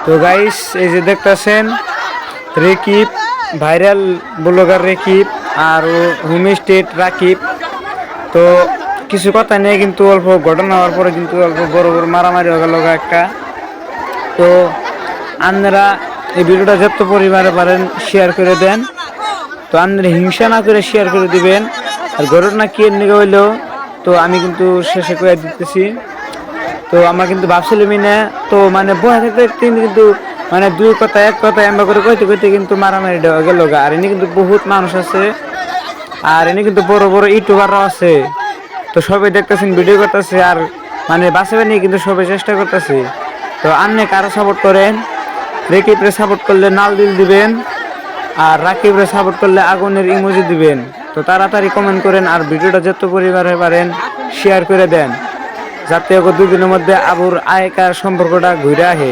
তো গাইস এই যে দেখতেছেন রেকিব ভাইরাল ব্লগার রেকিব আর হোম স্টেট রাকিব। তো কিছু কথা নেই কিন্তু অল্প ঘটনা হওয়ার পরে কিন্তু অল্প বড় বড় মারামারি হয়ে গেল একটা। তো আপনারা এই ভিডিওটা যত পরিমাণে পারেন শেয়ার করে দেন। তো আপনারা হিংসা না করে শেয়ার করে দিবেন। আর ঘটনা কি নিয়ে হইলো তো আমি কিন্তু শেষে করে দিতেছি। তো আমরা কিন্তু ভাবছিলাম না তো মানে বয়ে থাকতে কিন্তু মানে দুই কথা এক কথা এমবা করে কইতে কইতে কিন্তু মারামারি দেওয়া গেল গা। আর এনে কিন্তু বহুত মানুষ আছে আর এনে কিন্তু বড় বড় ইউটিউবাররাও আছে। তো সবাই দেখতেছেন ভিডিও করতেছে আর মানে বাঁচাবে নিয়ে কিন্তু সবাই চেষ্টা করতেছে। তো আপনি কারা সাপোর্ট করেন? রেকিবরে সাপোর্ট করলে নাল দিল দিবেন আর রাকিবরে সাপোর্ট করলে আগুনের ইমোজি দিবেন। তো তাড়াতাড়ি কমেন্ট করেন আর ভিডিওটা যত পরিবারে পারেন শেয়ার করে দেন যাতে দুদিনের মধ্যে আবুর আয়কার সম্পর্কটা ঘুরে আসে।